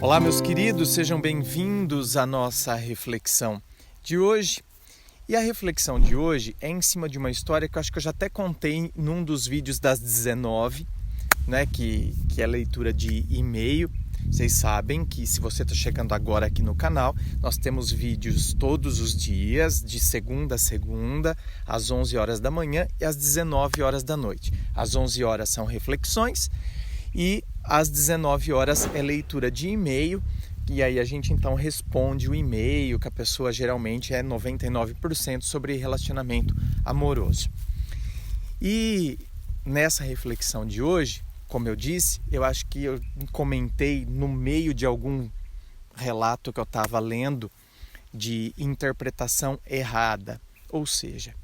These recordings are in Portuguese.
Olá, meus queridos, sejam bem-vindos à nossa reflexão de hoje. E a reflexão de hoje é em cima de uma história que eu acho que eu já até contei num dos vídeos das 19, né, que é a leitura de e-mail. Vocês sabem que se você está chegando agora aqui no canal, nós temos vídeos todos os dias, de segunda a segunda, às 11 horas da manhã e às 19 horas da noite. Às 11 horas são reflexões e às 19 horas é leitura de e-mail. E aí a gente então responde o e-mail, que a pessoa geralmente é 99% sobre relacionamento amoroso. E nessa reflexão de hoje, como eu disse, eu acho que eu comentei no meio de algum relato que eu estava lendo de interpretação errada. Ou seja,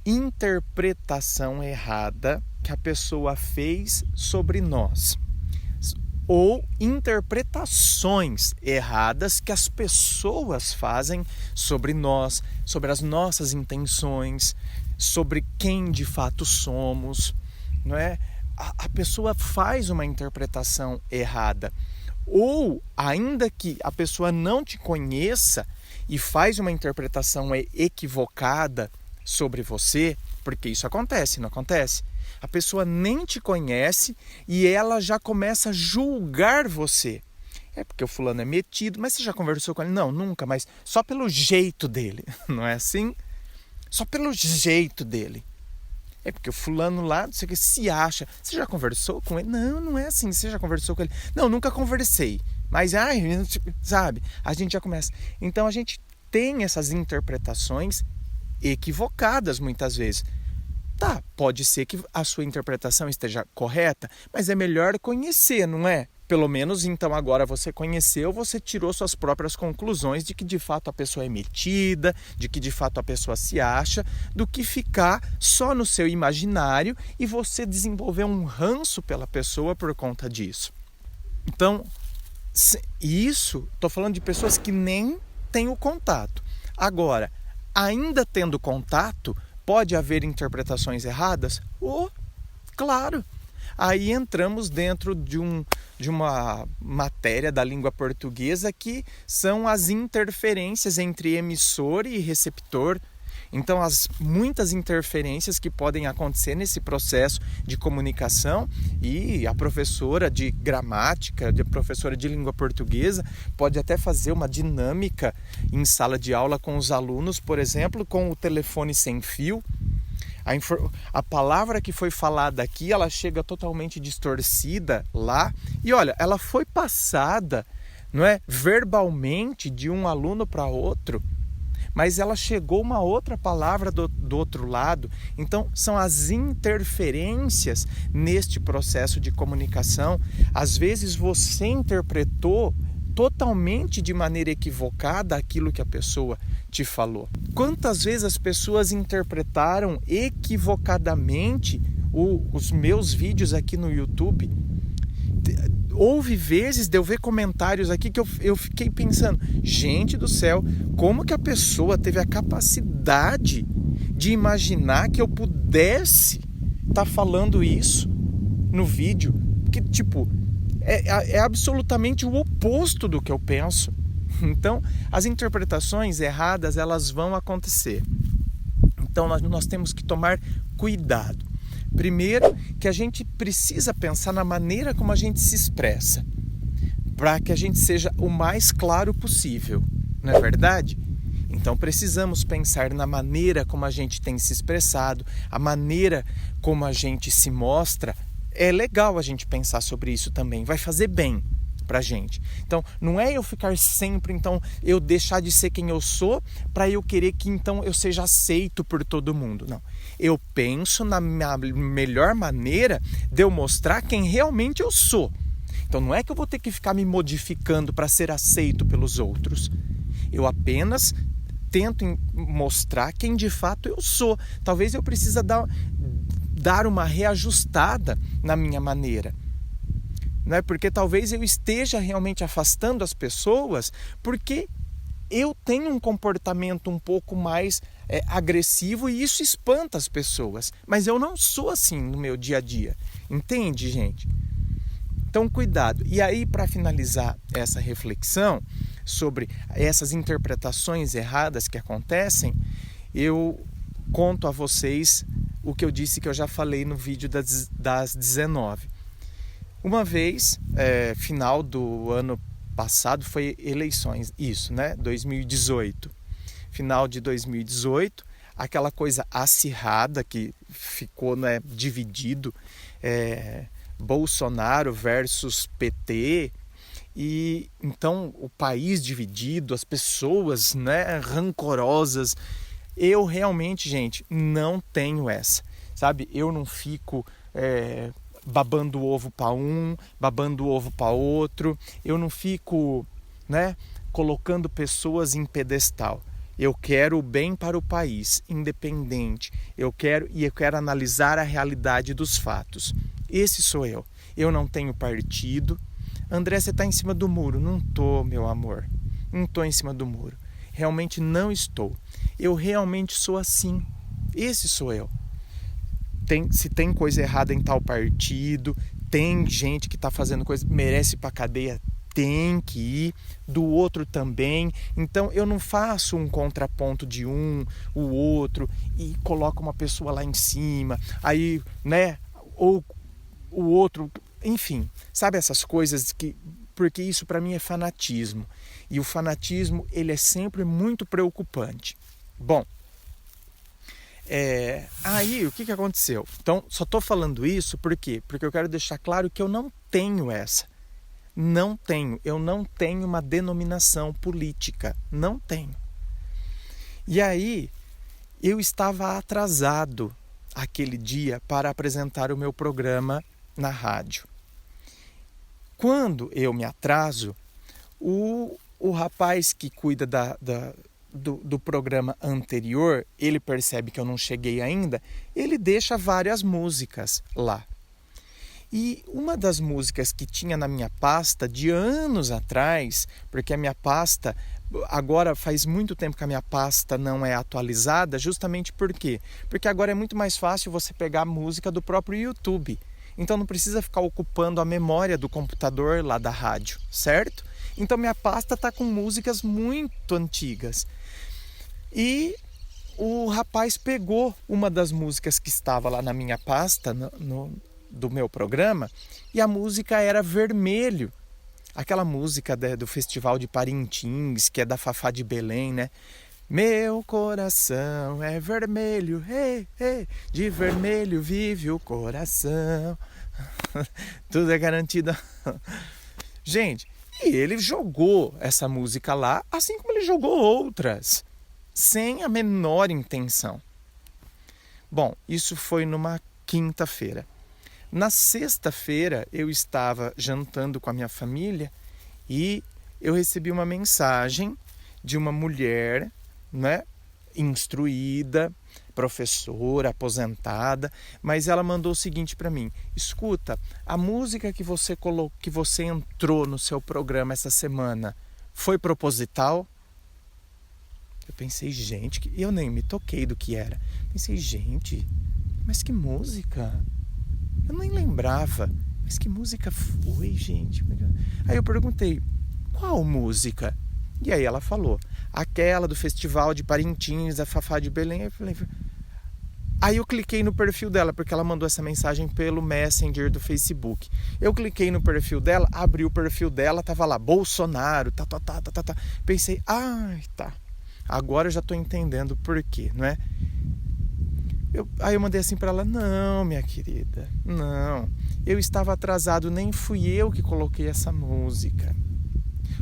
interpretação errada que a pessoa fez sobre nós. Ou interpretações erradas que as pessoas fazem sobre nós, sobre as nossas intenções, sobre quem de fato somos, não é? A pessoa faz uma interpretação errada. Ou, ainda que a pessoa não te conheça e faz uma interpretação equivocada sobre você, porque isso acontece, não acontece? A pessoa nem te conhece e ela já começa a julgar você. É porque o fulano é metido, mas você já conversou com ele? Não, nunca, mas só pelo jeito dele, não é assim? Só pelo jeito dele. É porque o fulano lá, não sei o que, se acha. Você já conversou com ele? Não, não é assim, você já conversou com ele? Não, nunca conversei. Mas, sabe, a gente já começa. Então a gente tem essas interpretações equivocadas muitas vezes. Tá, pode ser que a sua interpretação esteja correta, mas é melhor conhecer, não é? Pelo menos então agora você conheceu, você tirou suas próprias conclusões de que de fato a pessoa é metida, de que de fato a pessoa se acha, do que ficar só no seu imaginário e você desenvolver um ranço pela pessoa por conta disso. Então, isso, estou falando de pessoas que nem têm o contato. Agora, ainda tendo contato, pode haver interpretações erradas? Claro! Aí entramos dentro de uma matéria da língua portuguesa que são as interferências entre emissor e receptor. Então, muitas interferências que podem acontecer nesse processo de comunicação, e a professora de gramática, a professora de língua portuguesa, pode até fazer uma dinâmica em sala de aula com os alunos, por exemplo, com o telefone sem fio. A palavra que foi falada aqui, ela chega totalmente distorcida lá. E olha, ela foi passada, não é, verbalmente de um aluno para outro, mas ela chegou uma outra palavra do outro lado. Então, são as interferências neste processo de comunicação. Às vezes você interpretou totalmente de maneira equivocada aquilo que a pessoa te falou. Quantas vezes as pessoas interpretaram equivocadamente os meus vídeos aqui no YouTube? Houve vezes de eu ver comentários aqui que eu fiquei pensando, gente do céu, como que a pessoa teve a capacidade de imaginar que eu pudesse estar falando isso no vídeo? Que tipo, é absolutamente o oposto do que eu penso. Então, as interpretações erradas, elas vão acontecer. Então, nós temos que tomar cuidado. Primeiro, que a gente precisa pensar na maneira como a gente se expressa, para que a gente seja o mais claro possível, não é verdade? Então, precisamos pensar na maneira como a gente tem se expressado, a maneira como a gente se mostra. É legal a gente pensar sobre isso também, vai fazer bem pra gente. Então, não é eu ficar sempre, então, eu deixar de ser quem eu sou para eu querer que, então, eu seja aceito por todo mundo. Não. Eu penso na melhor maneira de eu mostrar quem realmente eu sou. Então, não é que eu vou ter que ficar me modificando para ser aceito pelos outros. Eu apenas tento mostrar quem de fato eu sou. Talvez eu precise dar uma reajustada na minha maneira. Não é? Porque talvez eu esteja realmente afastando as pessoas porque eu tenho um comportamento um pouco mais agressivo e isso espanta as pessoas. Mas eu não sou assim no meu dia a dia. Entende, gente? Então, cuidado. E aí, para finalizar essa reflexão sobre essas interpretações erradas que acontecem, eu conto a vocês o que eu disse que eu já falei no vídeo das 19. Uma vez, final do ano passado, foi eleições, isso, né? 2018. Final de 2018, aquela coisa acirrada que ficou, né, dividido, Bolsonaro versus PT, e então o país dividido, as pessoas, né, rancorosas. Eu realmente, gente, não tenho essa, sabe? Eu não fico babando o ovo para um, babando o ovo para outro. Eu não fico, né, colocando pessoas em pedestal. Eu quero o bem para o país, independente. Eu quero analisar a realidade dos fatos. Esse sou eu. Eu não tenho partido. André, você está em cima do muro. Não estou, meu amor. Não estou em cima do muro. Realmente não estou. Eu realmente sou assim. Esse sou eu. Se tem coisa errada em tal partido, tem gente que está fazendo coisa, merece ir para a cadeia, tem que ir, do outro também. Então eu não faço um contraponto de o outro, e coloco uma pessoa lá em cima, aí, né, ou o outro, enfim, sabe essas coisas porque isso para mim é fanatismo. E o fanatismo, ele é sempre muito preocupante. Bom, aí o que aconteceu? Então, só estou falando isso por quê? Porque eu quero deixar claro que eu não tenho essa. Eu não tenho uma denominação política. Não tenho. E aí, eu estava atrasado aquele dia para apresentar o meu programa na rádio. Quando eu me atraso, o rapaz que cuida do programa anterior, ele percebe que eu não cheguei ainda, ele deixa várias músicas lá. E uma das músicas que tinha na minha pasta de anos atrás, porque a minha pasta, agora faz muito tempo que a minha pasta não é atualizada, justamente por quê? Porque agora é muito mais fácil você pegar a música do próprio YouTube. Então não precisa ficar ocupando a memória do computador lá da rádio, certo? Então minha pasta está com músicas muito antigas. E o rapaz pegou uma das músicas que estava lá na minha pasta, do meu programa, e a música era Vermelho. Aquela música do Festival de Parintins, que é da Fafá de Belém, né? Meu coração é vermelho, de vermelho vive o coração. Tudo é garantido. Gente, e ele jogou essa música lá, assim como ele jogou outras, sem a menor intenção. Bom, isso foi numa quinta-feira. Na sexta-feira, eu estava jantando com a minha família e eu recebi uma mensagem de uma mulher, né, instruída, professora, aposentada, mas ela mandou o seguinte para mim: escuta, a música que você entrou no seu programa essa semana foi proposital? Eu pensei, gente, eu nem me toquei do que era. Pensei, gente, mas que música? Eu nem lembrava. Mas que música foi, gente? Aí eu perguntei, qual música? E aí ela falou, aquela do Festival de Parintins, da Fafá de Belém. Aí eu cliquei no perfil dela, porque ela mandou essa mensagem pelo Messenger do Facebook. Eu cliquei no perfil dela, abri o perfil dela, tava lá, Bolsonaro, tá. Pensei, tá. Agora eu já estou entendendo por quê, não é? Aí eu mandei assim para ela, não, minha querida, não. Eu estava atrasado, nem fui eu que coloquei essa música.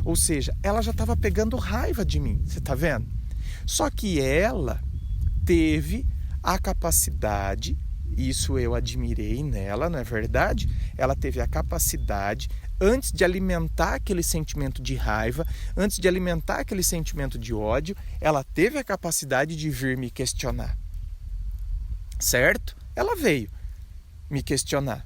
Ou seja, ela já estava pegando raiva de mim, você está vendo? Só que ela teve a capacidade, isso eu admirei nela, não é verdade? Ela teve a capacidade, antes de alimentar aquele sentimento de raiva, antes de alimentar aquele sentimento de ódio, ela teve a capacidade de vir me questionar. Certo? Ela veio me questionar.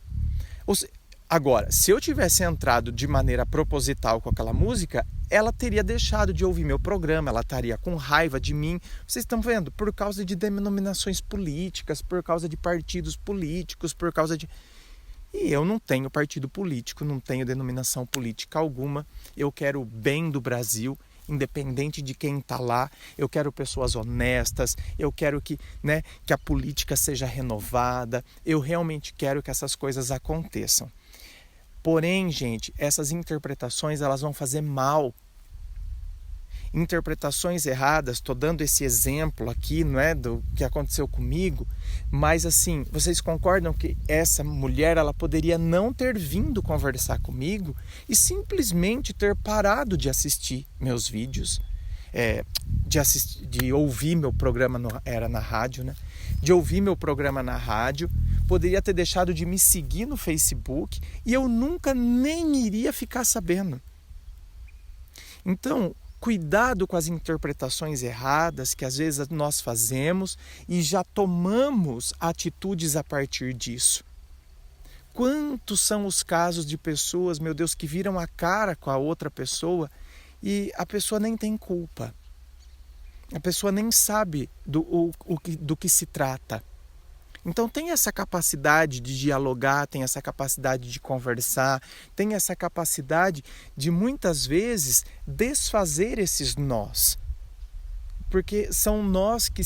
Agora, se eu tivesse entrado de maneira proposital com aquela música, ela teria deixado de ouvir meu programa, ela estaria com raiva de mim. Vocês estão vendo? Por causa de denominações políticas, por causa de partidos políticos, por causa de... E eu não tenho partido político, não tenho denominação política alguma. Eu quero o bem do Brasil, independente de quem está lá. Eu quero pessoas honestas, eu quero que a política seja renovada. Eu realmente quero que essas coisas aconteçam. Porém, gente, essas interpretações elas vão fazer mal. Interpretações erradas, estou dando esse exemplo aqui, do que aconteceu comigo, mas assim, vocês concordam que essa mulher ela poderia não ter vindo conversar comigo e simplesmente ter parado de assistir meus vídeos, de ouvir meu programa, era na rádio, de ouvir meu programa na rádio, poderia ter deixado de me seguir no Facebook e eu nunca nem iria ficar sabendo. Então, cuidado com as interpretações erradas que às vezes nós fazemos e já tomamos atitudes a partir disso. Quantos são os casos de pessoas, meu Deus, que viram a cara com a outra pessoa e a pessoa nem tem culpa. A pessoa nem sabe do que se trata. Então tem essa capacidade de dialogar, tem essa capacidade de conversar, tem essa capacidade de muitas vezes desfazer esses nós. Porque são nós que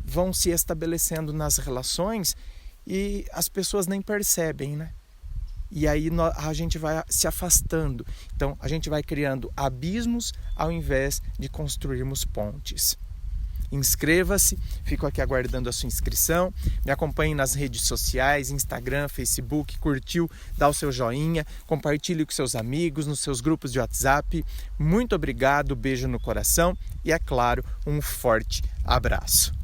vão se estabelecendo nas relações e as pessoas nem percebem, E aí a gente vai se afastando. Então a gente vai criando abismos ao invés de construirmos pontes. Inscreva-se, fico aqui aguardando a sua inscrição, me acompanhe nas redes sociais, Instagram, Facebook, curtiu, dá o seu joinha, compartilhe com seus amigos, nos seus grupos de WhatsApp. Muito obrigado, beijo no coração e, é claro, um forte abraço.